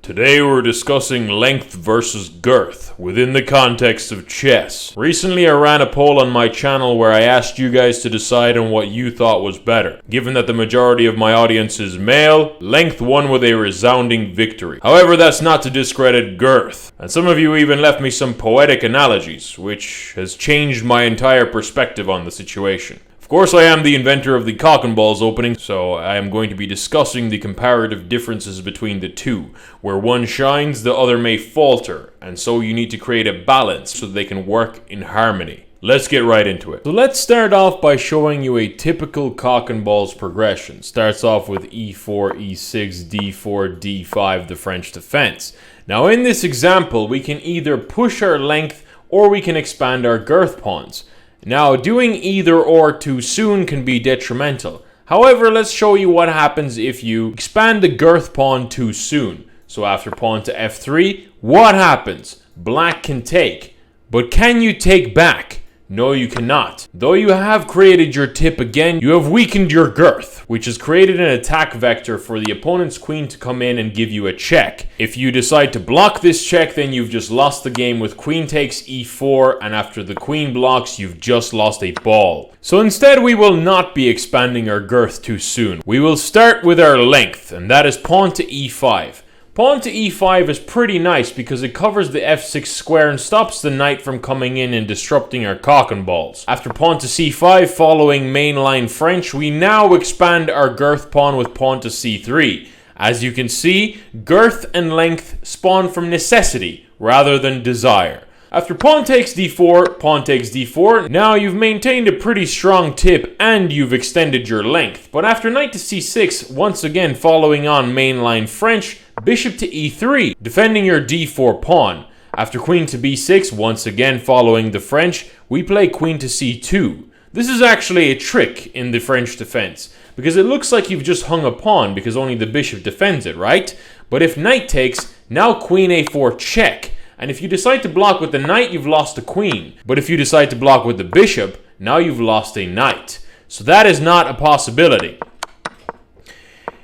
Today we're discussing length versus girth within the context of chess. Recently I ran a poll on my channel where I asked you guys to decide on what you thought was better. Given that the majority of my audience is male, length won with a resounding victory. However, that's not to discredit girth. And some of you even left me some poetic analogies, which has changed my entire perspective on the situation. Of course, I am the inventor of the cock and balls opening, so I am going to be discussing the comparative differences between the two. Where one shines, the other may falter, and so you need to create a balance so that they can work in harmony. Let's get right into it. So let's start off by showing you a typical cock and balls progression. Starts off with e4, e6, d4, d5, the French defense. Now in this example, we can either push our length or we can expand our girth pawns. Now, doing either or too soon can be detrimental. However, let's show you what happens if you expand the girth pawn too soon. So after pawn to f3, what happens? Black can take. But can you take back? No, you cannot. Though you have created your tip again, you have weakened your girth, which has created an attack vector for the opponent's queen to come in and give you a check. If you decide to block this check, then you've just lost the game with queen takes e4, and after the queen blocks, you've just lost a ball. So instead, we will not be expanding our girth too soon. We will start with our length, and that is pawn to e5. Pawn to e5 is pretty nice because it covers the f6 square and stops the knight from coming in and disrupting our cock and balls. After pawn to c5 following mainline French, we now expand our girth pawn with pawn to c3. As you can see, girth and length spawn from necessity rather than desire. After pawn takes d4, now you've maintained a pretty strong tip and you've extended your length. But after knight to c6, once again following on mainline French, bishop to e3, defending your d4 pawn. After queen to b6, once again following the French, we play queen to c2. This is actually a trick in the French defense, because it looks like you've just hung a pawn because only the bishop defends it, right? But if knight takes, now queen a4 check. And if you decide to block with the knight, you've lost the queen. But if you decide to block with the bishop, now you've lost a knight. So that is not a possibility.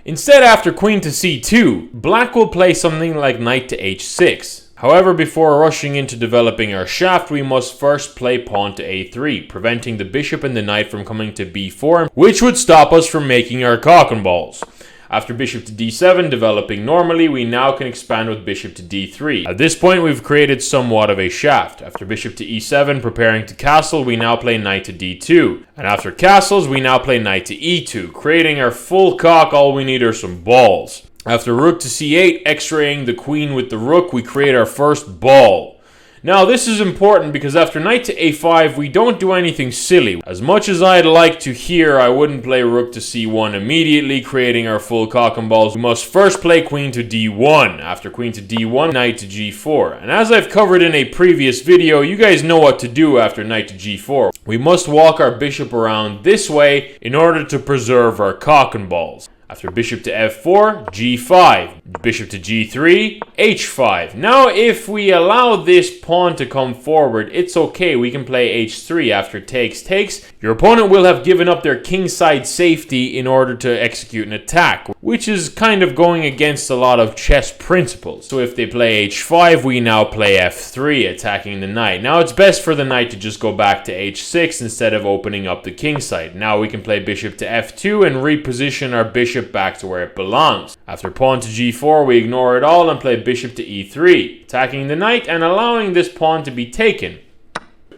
Instead, after queen to c2, black will play something like knight to h6. However, before rushing into developing our shaft, we must first play pawn to a3, preventing the bishop and the knight from coming to b4, which would stop us from making our cock and balls. After bishop to d7 developing normally, we now can expand with bishop to d3. At this point, we've created somewhat of a shaft. After bishop to e7 preparing to castle, we now play knight to d2. And after castles, we now play knight to e2. Creating our full cock, all we need are some balls. After rook to c8, x-raying the queen with the rook, we create our first ball. Now this is important because after knight to a5, we don't do anything silly. As much as I'd like to here, I wouldn't play rook to c1 immediately, creating our full cock and balls. We must first play queen to d1. After queen to d1, knight to g4. And as I've covered in a previous video, you guys know what to do after knight to g4. We must walk our bishop around this way in order to preserve our cock and balls. After bishop to f4, g5, bishop to g3, h5. Now if we allow this pawn to come forward, it's okay, we can play h3 after takes. Your opponent will have given up their kingside safety in order to execute an attack, which is kind of going against a lot of chess principles. So if they play h5, we now play f3, attacking the knight. Now it's best for the knight to just go back to h6 instead of opening up the kingside. Now we can play bishop to f2 and reposition our bishop back to where it belongs. After pawn to g4, we ignore it all and play bishop to e3, attacking the knight and allowing this pawn to be taken.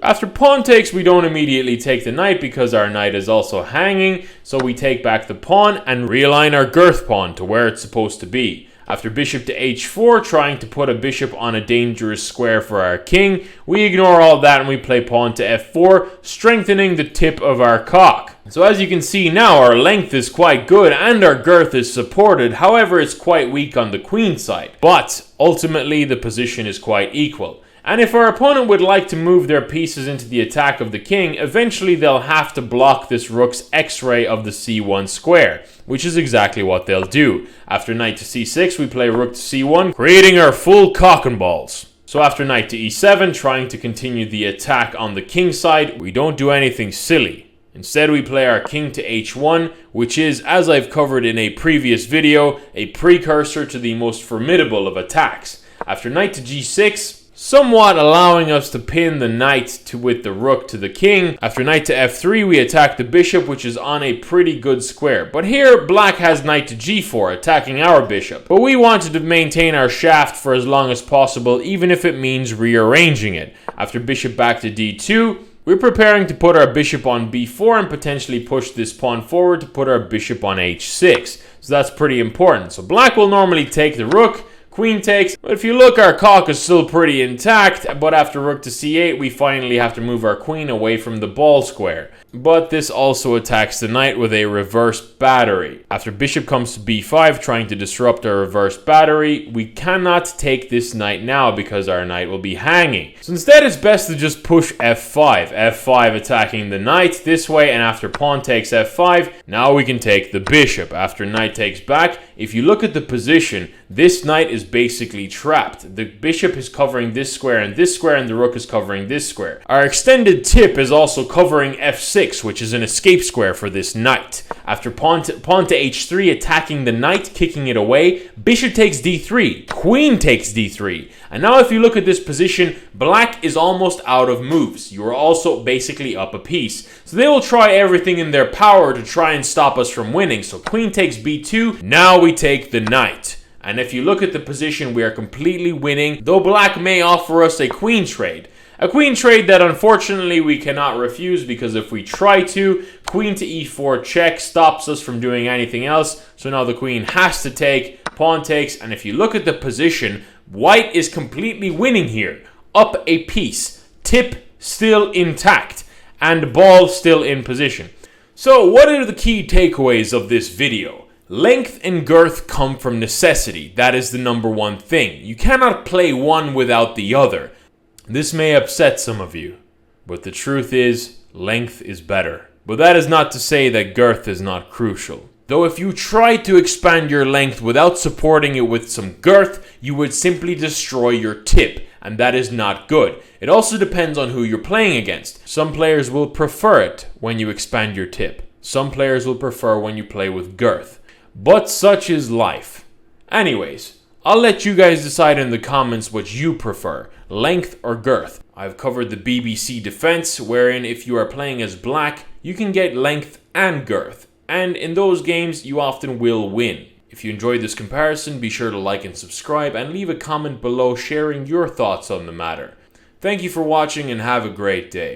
After pawn takes, we don't immediately take the knight because our knight is also hanging, so we take back the pawn and realign our girth pawn to where it's supposed to be. After bishop to h4, trying to put a bishop on a dangerous square for our king, we ignore all that and we play pawn to f4, strengthening the tip of our cock. So as you can see now, our length is quite good and our girth is supported, however it's quite weak on the queen side. But ultimately the position is quite equal. And if our opponent would like to move their pieces into the attack of the king, eventually they'll have to block this rook's x-ray of the c1 square, which is exactly what they'll do. After knight to c6, we play rook to c1, creating our full cock and balls. So after knight to e7, trying to continue the attack on the king side, we don't do anything silly. Instead, we play our king to h1, which is, as I've covered in a previous video, a precursor to the most formidable of attacks. After knight to g6, somewhat allowing us to pin the knight with the rook to the king. After knight to f3, we attack the bishop, which is on a pretty good square. But here, black has knight to g4, attacking our bishop. But we wanted to maintain our shaft for as long as possible, even if it means rearranging it. After bishop back to d2, we're preparing to put our bishop on b4 and potentially push this pawn forward to put our bishop on h6. So that's pretty important. So black will normally take the rook, queen takes, but if you look, our cock is still pretty intact, but after rook to c8, we finally have to move our queen away from the ball square. But this also attacks the knight with a reverse battery. After bishop comes to b5, trying to disrupt our reverse battery, we cannot take this knight now because our knight will be hanging. So instead, it's best to just push f5. f5 attacking the knight this way, and after pawn takes f5, now we can take the bishop. After knight takes back, if you look at the position, this knight is basically trapped. The bishop is covering this square, and the rook is covering this square. Our extended tip is also covering f6, which is an escape square for this knight. After pawn to h3, attacking the knight, kicking it away, bishop takes d3, queen takes d3. And now if you look at this position, black is almost out of moves. You are also basically up a piece. So they will try everything in their power to try and stop us from winning. So queen takes b2, now we take the knight. And if you look at the position, we are completely winning, though black may offer us a queen trade. A queen trade that unfortunately we cannot refuse, because if we try to, queen to e4 check stops us from doing anything else. So now the queen has to take, pawn takes, and if you look at the position, white is completely winning here. Up a piece, tip still intact, and ball still in position. So what are the key takeaways of this video? Length and girth come from necessity. That is the number one thing. You cannot play one without the other. This may upset some of you, but the truth is, length is better. But that is not to say that girth is not crucial. Though if you try to expand your length without supporting it with some girth, you would simply destroy your tip, and that is not good. It also depends on who you're playing against. Some players will prefer it when you expand your tip. Some players will prefer when you play with girth. But such is life. Anyways, I'll let you guys decide in the comments what you prefer, length or girth. I've covered the BBC defense, wherein if you are playing as black, you can get length and girth. And in those games, you often will win. If you enjoyed this comparison, be sure to like and subscribe, and leave a comment below sharing your thoughts on the matter. Thank you for watching, and have a great day.